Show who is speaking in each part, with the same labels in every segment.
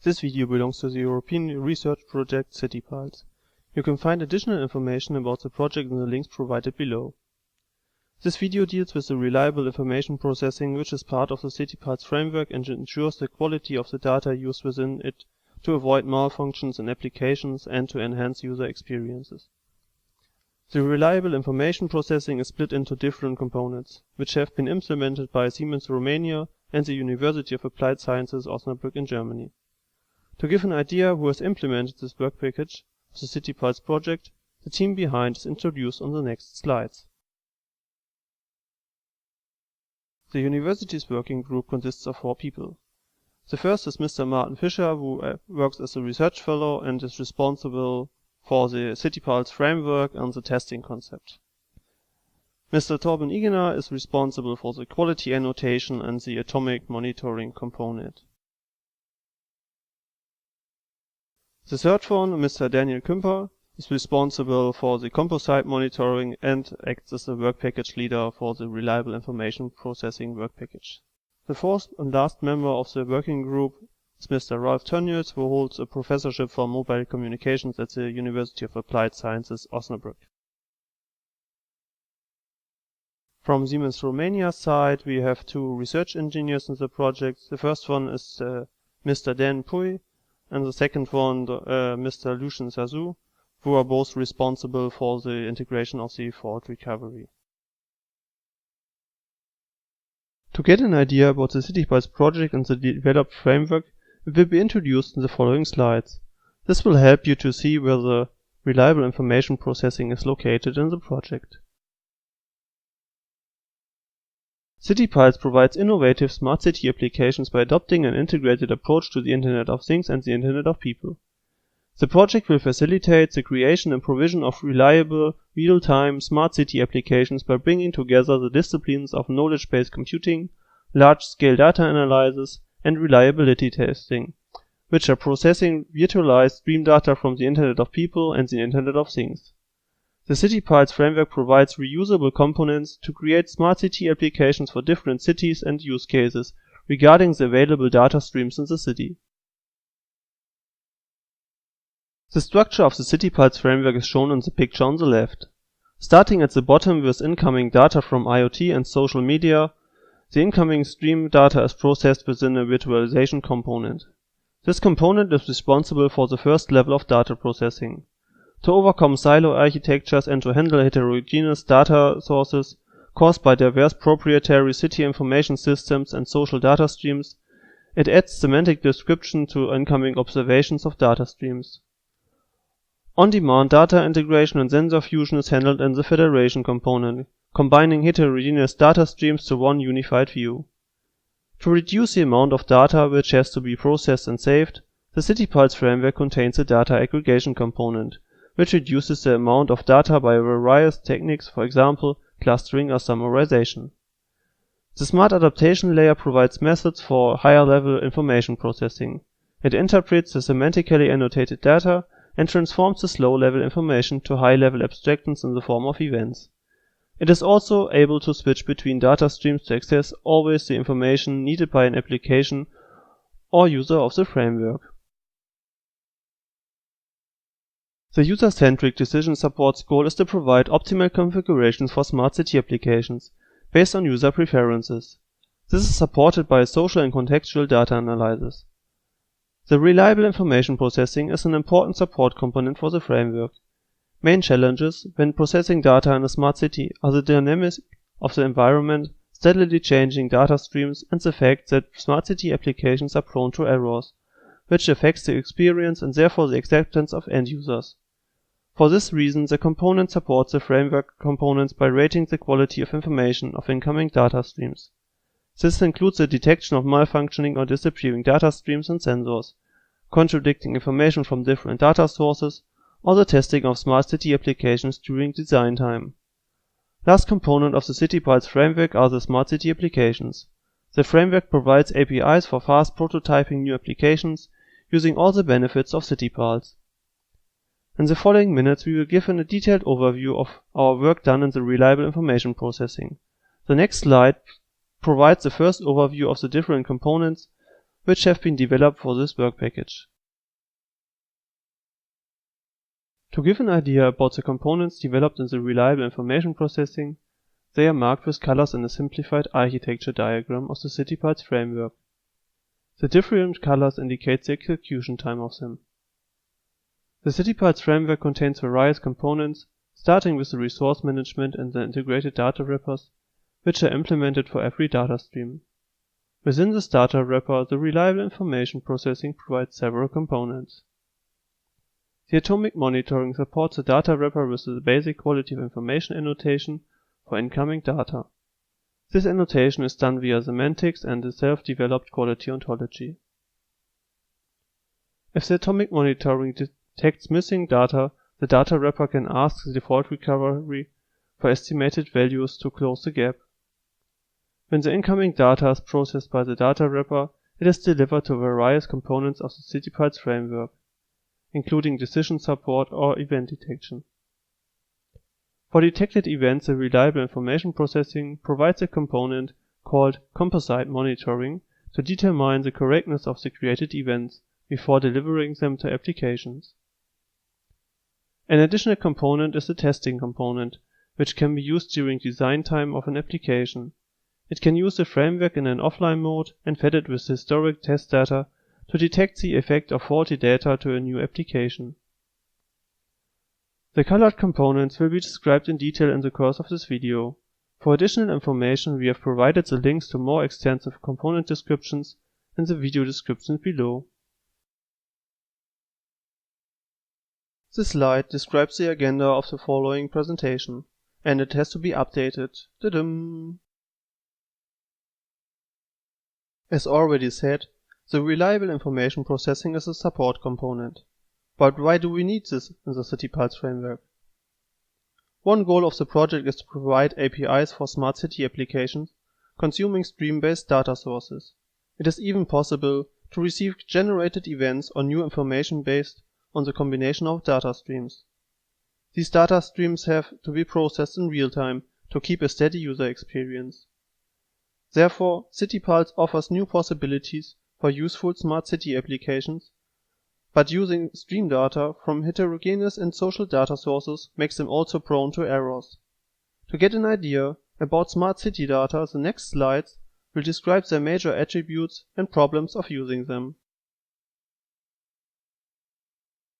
Speaker 1: This video belongs to the European research project CityPulse. You can find additional information about the project in the links provided below. This video deals with the reliable information processing which is part of the CityPulse framework and ensures the quality of the data used within it to avoid malfunctions in applications and to enhance user experiences. The reliable information processing is split into different components, which have been implemented by Siemens Romania and the University of Applied Sciences Osnabrück in Germany. To give an idea who has implemented this work package of the CityPulse project, the team behind is introduced on the next slides. The university's working group consists of 4 people. The first is Mr. Martin Fischer, who works as a research fellow and is responsible for the CityPulse framework and the testing concept. Mr. Torben Igener is responsible for the quality annotation and the atomic monitoring component. The third one, Mr. Daniel Kümper, is responsible for the composite monitoring and acts as the work package leader for the reliable information processing work package. The fourth and last member of the working group is Mr. Ralf Tönjes, who holds a professorship for mobile communications at the University of Applied Sciences Osnabrück. From Siemens Romania's side, we have 2 research engineers in the project. The first one is Mr. Dan Pui, and the second one, Mr. Lucien Sazu, who are both responsible for the integration of the fault recovery. To get an idea about the CityPulse project and the developed framework, it will be introduced in the following slides. This will help you to see where the reliable information processing is located in the project. CityPulse provides innovative smart city applications by adopting an integrated approach to the Internet of Things and the Internet of People. The project will facilitate the creation and provision of reliable, real-time smart city applications by bringing together the disciplines of knowledge-based computing, large-scale data analysis, and reliability testing, which are processing virtualized stream data from the Internet of People and the Internet of Things. The CityPulse framework provides reusable components to create smart city applications for different cities and use cases regarding the available data streams in the city. The structure of the CityPulse framework is shown in the picture on the left. Starting at the bottom with incoming data from IoT and social media, the incoming stream data is processed within a virtualization component. This component is responsible for the first level of data processing. To overcome silo architectures and to handle heterogeneous data sources caused by diverse proprietary city information systems and social data streams, it adds semantic description to incoming observations of data streams. On-demand data integration and sensor fusion is handled in the federation component, combining heterogeneous data streams to one unified view. To reduce the amount of data which has to be processed and saved, the CityPulse framework contains a data aggregation component, which reduces the amount of data by various techniques, for example, clustering or summarization. The smart adaptation layer provides methods for higher-level information processing. It interprets the semantically annotated data and transforms this low-level information to high-level abstractions in the form of events. It is also able to switch between data streams to access always the information needed by an application or user of the framework. The user-centric decision support's goal is to provide optimal configurations for smart city applications based on user preferences. This is supported by social and contextual data analysis. The reliable information processing is an important support component for the framework. Main challenges when processing data in a smart city are the dynamics of the environment, steadily changing data streams, and the fact that smart city applications are prone to errors, which affects the experience and therefore the acceptance of end users. For this reason, the component supports the framework components by rating the quality of information of incoming data streams. This includes the detection of malfunctioning or disappearing data streams and sensors, contradicting information from different data sources, or the testing of smart city applications during design time. Last component of the CityPulse framework are the smart city applications. The framework provides APIs for fast prototyping new applications using all the benefits of CityPulse. In the following minutes we will give a detailed overview of our work done in the reliable information processing. The next slide provides the first overview of the different components which have been developed for this work package. To give an idea about the components developed in the reliable information processing, they are marked with colors in a simplified architecture diagram of the CityPulse framework. The different colors indicate the execution time of them. The CityPulse framework contains various components, starting with the resource management and the integrated data wrappers, which are implemented for every data stream. Within this data wrapper, the reliable information processing provides several components. The atomic monitoring supports the data wrapper with the basic quality of information annotation for incoming data. This annotation is done via semantics and a self-developed quality ontology. If the atomic monitoring detects missing data, the data wrapper can ask the default recovery for estimated values to close the gap. When the incoming data is processed by the data wrapper, it is delivered to various components of the CityPulse framework, including decision support or event detection. For detected events, the reliable information processing provides a component called composite monitoring to determine the correctness of the created events before delivering them to applications. An additional component is the testing component, which can be used during design time of an application. It can use the framework in an offline mode and fed it with historic test data to detect the effect of faulty data to a new application. The colored components will be described in detail in the course of this video. For additional information, we have provided the links to more extensive component descriptions in the video description below. This slide describes the agenda of the following presentation, and it has to be updated. Ta-dum! As already said, the reliable information processing is a support component. But why do we need this in the CityPulse framework? One goal of the project is to provide APIs for smart city applications consuming stream-based data sources. It is even possible to receive generated events or new information based on the combination of data streams. These data streams have to be processed in real time to keep a steady user experience. Therefore, CityPulse offers new possibilities for useful smart city applications, but using stream data from heterogeneous and social data sources makes them also prone to errors. To get an idea about smart city data, the next slides will describe their major attributes and problems of using them.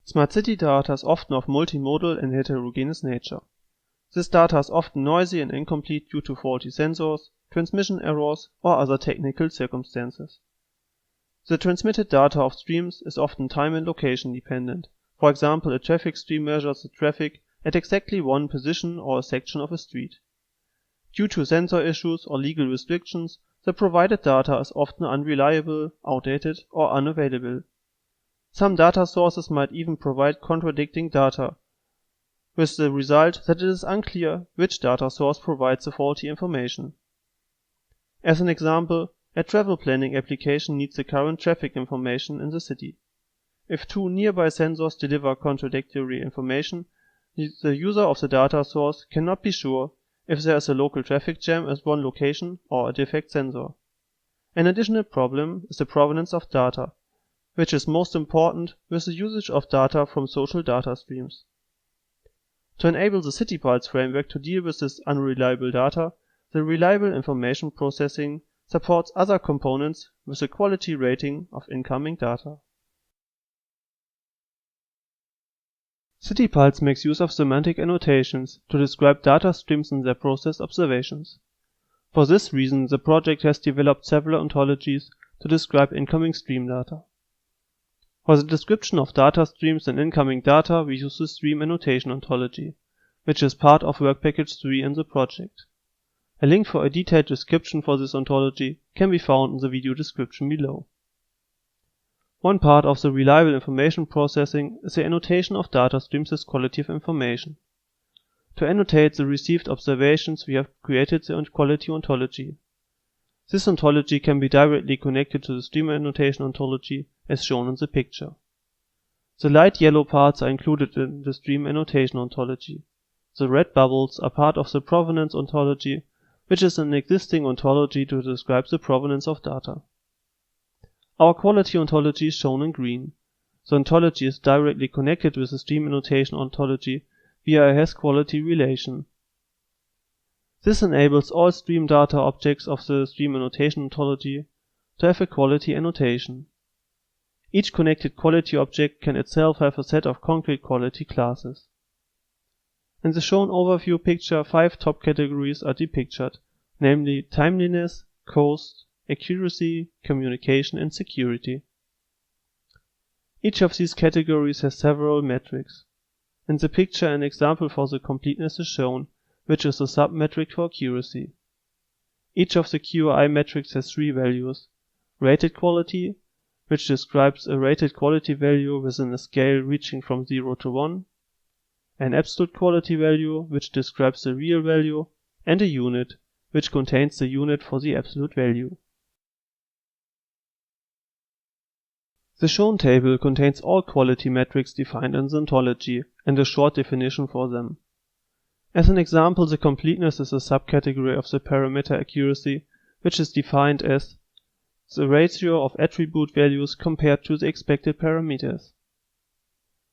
Speaker 1: Smart city data is often of multimodal and heterogeneous nature. This data is often noisy and incomplete due to faulty sensors, transmission errors, or other technical circumstances. The transmitted data of streams is often time and location dependent. For example, a traffic stream measures the traffic at exactly one position or a section of a street. Due to sensor issues or legal restrictions, the provided data is often unreliable, outdated, or unavailable. Some data sources might even provide contradicting data, with the result that it is unclear which data source provides the faulty information. As an example, a travel planning application needs the current traffic information in the city. If two nearby sensors deliver contradictory information, the user of the data source cannot be sure if there is a local traffic jam at one location or a defect sensor. An additional problem is the provenance of data, which is most important with the usage of data from social data streams. To enable the CityPulse framework to deal with this unreliable data, the reliable information processing supports other components with a quality rating of incoming data. CityPulse makes use of semantic annotations to describe data streams and their process observations. For this reason, the project has developed several ontologies to describe incoming stream data. For the description of data streams and incoming data, we use the stream annotation ontology, which is part of Workpackage 3 in the project. A link for a detailed description for this ontology can be found in the video description below. One part of the reliable information processing is the annotation of data streams as quality of information. To annotate the received observations, we have created the quality ontology. This ontology can be directly connected to the stream annotation ontology as shown in the picture. The light yellow parts are included in the stream annotation ontology. The red bubbles are part of the provenance ontology, which is an existing ontology to describe the provenance of data. Our quality ontology is shown in green. The ontology is directly connected with the stream annotation ontology via a has-quality relation. This enables all stream data objects of the stream annotation ontology to have a quality annotation. Each connected quality object can itself have a set of concrete quality classes. In the shown overview picture, 5 top categories are depicted, namely timeliness, cost, accuracy, communication, and security. Each of these categories has several metrics. In the picture, an example for the completeness is shown, which is a submetric for accuracy. Each of the QI metrics has 3 values: rated quality, which describes a rated quality value within a scale reaching from 0 to 1, an absolute quality value, which describes the real value, and a unit, which contains the unit for the absolute value. The shown table contains all quality metrics defined in the ontology and a short definition for them. As an example, the completeness is a subcategory of the parameter accuracy, which is defined as the ratio of attribute values compared to the expected parameters.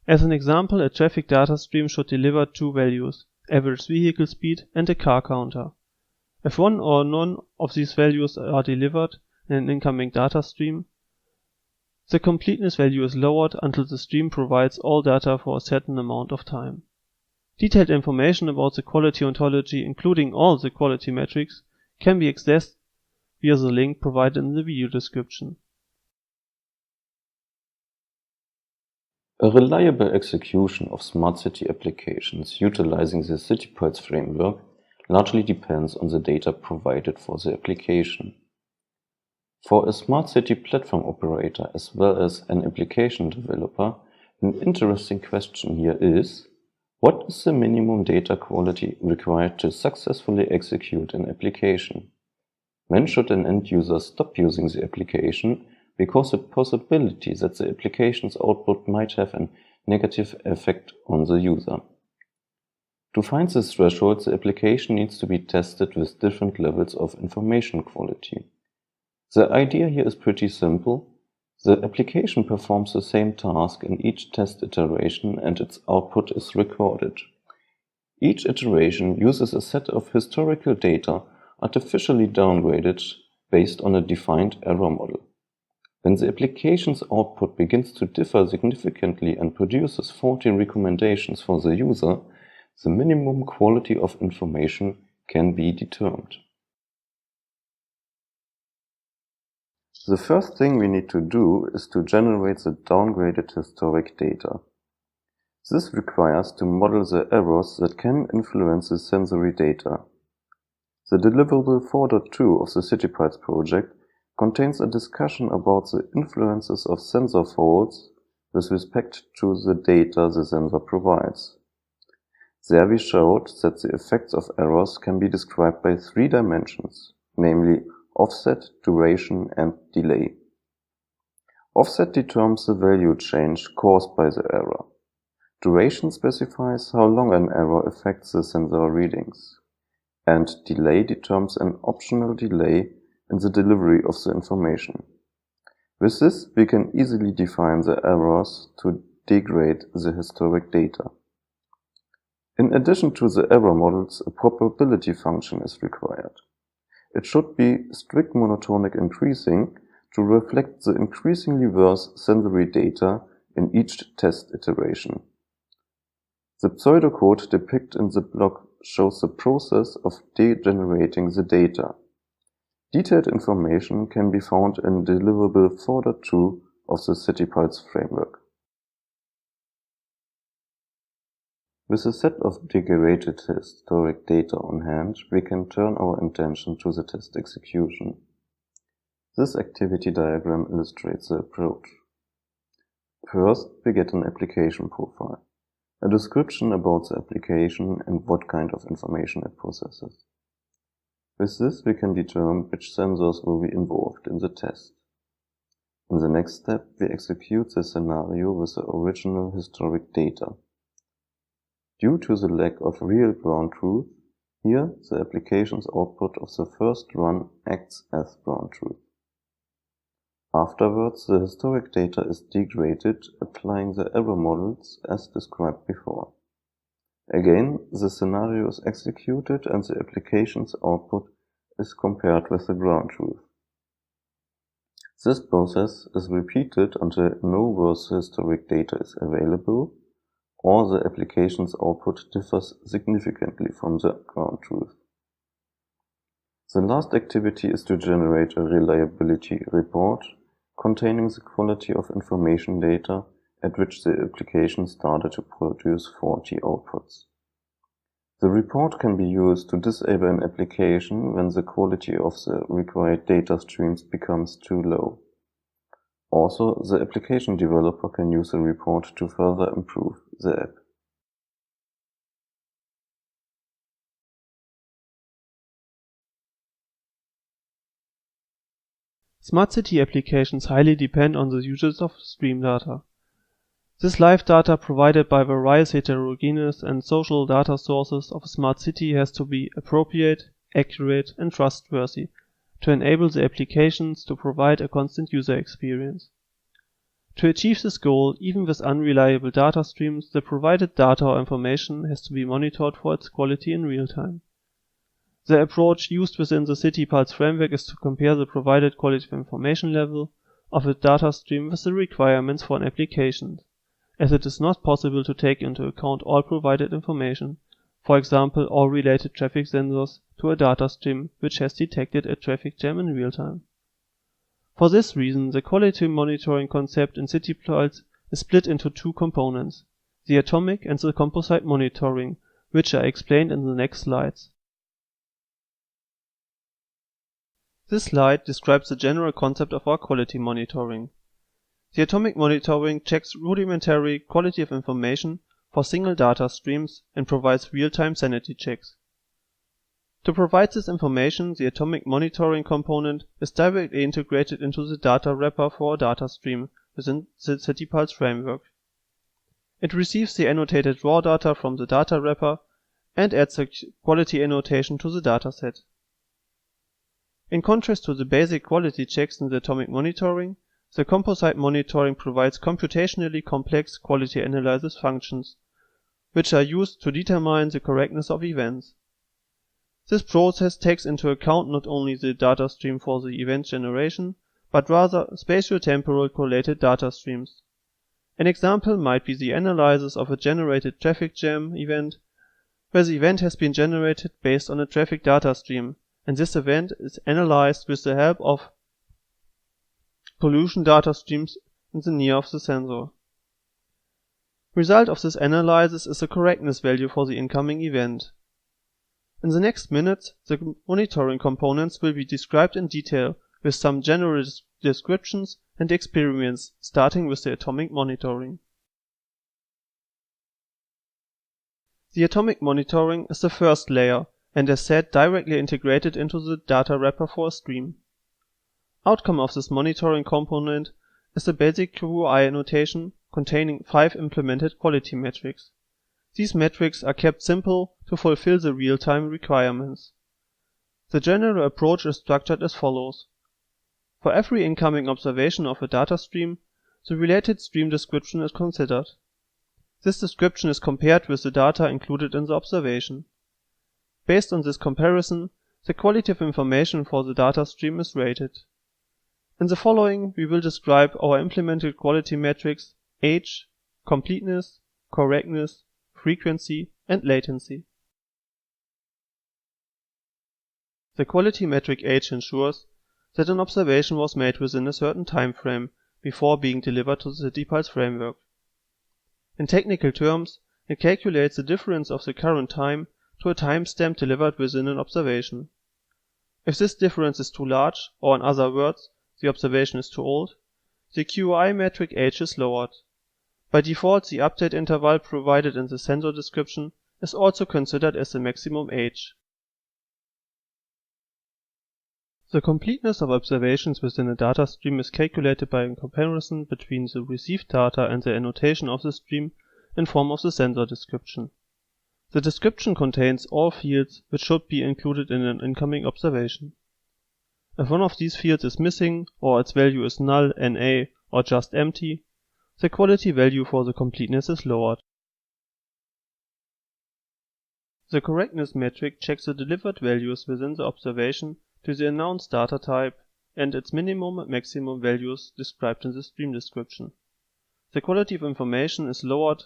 Speaker 1: As an example, a traffic data stream should deliver 2 values, average vehicle speed and a car counter. If one or none of these values are delivered in an incoming data stream, the completeness value is lowered until the stream provides all data for a certain amount of time. Detailed information about the quality ontology, including all the quality metrics, can be accessed via the link provided in the video description.
Speaker 2: A reliable execution of smart city applications utilizing the CityPulse framework largely depends on the data provided for the application. For a smart city platform operator as well as an application developer, an interesting question here is: what is the minimum data quality required to successfully execute an application? When should an end user stop using the application because the possibility that the application's output might have a negative effect on the user? To find this threshold, the application needs to be tested with different levels of information quality. The idea here is pretty simple. The application performs the same task in each test iteration and its output is recorded. Each iteration uses a set of historical data artificially downgraded based on a defined error model. When the application's output begins to differ significantly and produces faulty recommendations for the user, the minimum quality of information can be determined. The first thing we need to do is to generate the downgraded historic data. This requires to model the errors that can influence the sensory data. The deliverable 4.2 of the CityPulse project contains a discussion about the influences of sensor faults with respect to the data the sensor provides. There we showed that the effects of errors can be described by 3 dimensions, namely offset, duration, and delay. Offset determines the value change caused by the error. Duration specifies how long an error affects the sensor readings. And delay determines an optional delay in the delivery of the information. With this, we can easily define the errors to degrade the historic data. In addition to the error models, a probability function is required. It should be strict monotonic increasing to reflect the increasingly worse sensory data in each test iteration. The pseudocode depicted in the block shows the process of degenerating the data. Detailed information can be found in deliverable 4.2 of the CityPulse framework. With a set of degraded historic data on hand, we can turn our attention to the test execution. This activity diagram illustrates the approach. First, we get an application profile, a description about the application and what kind of information it processes. With this, we can determine which sensors will be involved in the test. In the next step, we execute the scenario with the original historic data. Due to the lack of real ground truth, here the application's output of the first run acts as ground truth. Afterwards, the historic data is degraded, applying the error models as described before. Again, the scenario is executed and the application's output is compared with the ground truth. This process is repeated until no worse historic data is available, or the application's output differs significantly from the ground truth. The last activity is to generate a reliability report containing the quality of information data at which the application started to produce faulty outputs. The report can be used to disable an application when the quality of the required data streams becomes too low. Also, the application developer can use the report to further improve the app.
Speaker 1: Smart city applications highly depend on the usage of stream data. This live data provided by various heterogeneous and social data sources of a smart city has to be appropriate, accurate, and trustworthy to enable the applications to provide a constant user experience. To achieve this goal, even with unreliable data streams, the provided data or information has to be monitored for its quality in real time. The approach used within the CityPulse framework is to compare the provided quality of information level of a data stream with the requirements for an application, as it is not possible to take into account all provided information, for example all related traffic sensors, to a data stream which has detected a traffic jam in real time. For this reason, the quality monitoring concept in CityPulse is split into two components, the atomic and the composite monitoring, which are explained in the next slides. This slide describes the general concept of our quality monitoring. The atomic monitoring checks rudimentary quality of information for single data streams and provides real-time sanity checks. To provide this information, the atomic monitoring component is directly integrated into the data wrapper for a data stream within the CityPulse framework. It receives the annotated raw data from the data wrapper and adds a quality annotation to the dataset. In contrast to the basic quality checks in the atomic monitoring, the composite monitoring provides computationally complex quality analysis functions, which are used to determine the correctness of events. This process takes into account not only the data stream for the event generation, but rather spatio-temporal correlated data streams. An example might be the analysis of a generated traffic jam event, where the event has been generated based on a traffic data stream, and this event is analyzed with the help of pollution data streams in the near of the sensor. Result of this analysis is the correctness value for the incoming event. In the next minutes, the monitoring components will be described in detail with some general descriptions and experiments, starting with the atomic monitoring. The atomic monitoring is the first layer and as said directly integrated into the data wrapper for a stream. Outcome of this monitoring component is a basic QoI annotation containing 5 implemented quality metrics. These metrics are kept simple to fulfill the real-time requirements. The general approach is structured as follows. For every incoming observation of a data stream, the related stream description is considered. This description is compared with the data included in the observation. Based on this comparison, the quality of information for the data stream is rated. In the following, we will describe our implemented quality metrics age, completeness, correctness, frequency, and latency. The quality metric age ensures that an observation was made within a certain time frame before being delivered to the CityPulse framework. In technical terms, it calculates the difference of the current time to a timestamp delivered within an observation. If this difference is too large, or in other words, the observation is too old, the QoI metric age is lowered. By default, the update interval provided in the sensor description is also considered as the maximum age. The completeness of observations within a data stream is calculated by a comparison between the received data and the annotation of the stream in form of the sensor description. The description contains all fields which should be included in an incoming observation. If one of these fields is missing, or its value is null, NA, or just empty, the quality value for the completeness is lowered. The correctness metric checks the delivered values within the observation to the announced data type and its minimum and maximum values described in the stream description. The quality of information is lowered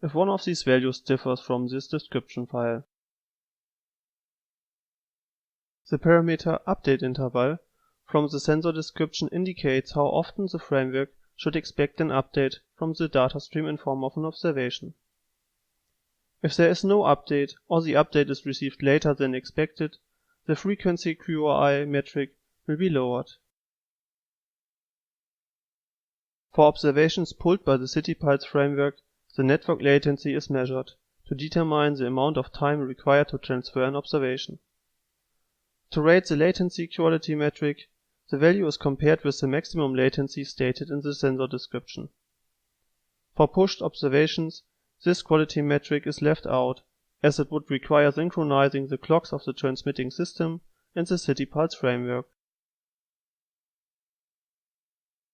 Speaker 1: if one of these values differs from this description file. The parameter update interval from the sensor description indicates how often the framework should expect an update from the data stream in form of an observation. If there is no update, or the update is received later than expected, the frequency QoI metric will be lowered. For observations pulled by the CityPulse framework, the network latency is measured to determine the amount of time required to transfer an observation. To rate the latency quality metric, the value is compared with the maximum latency stated in the sensor description. For pushed observations, this quality metric is left out, as it would require synchronizing the clocks of the transmitting system and the CityPulse framework.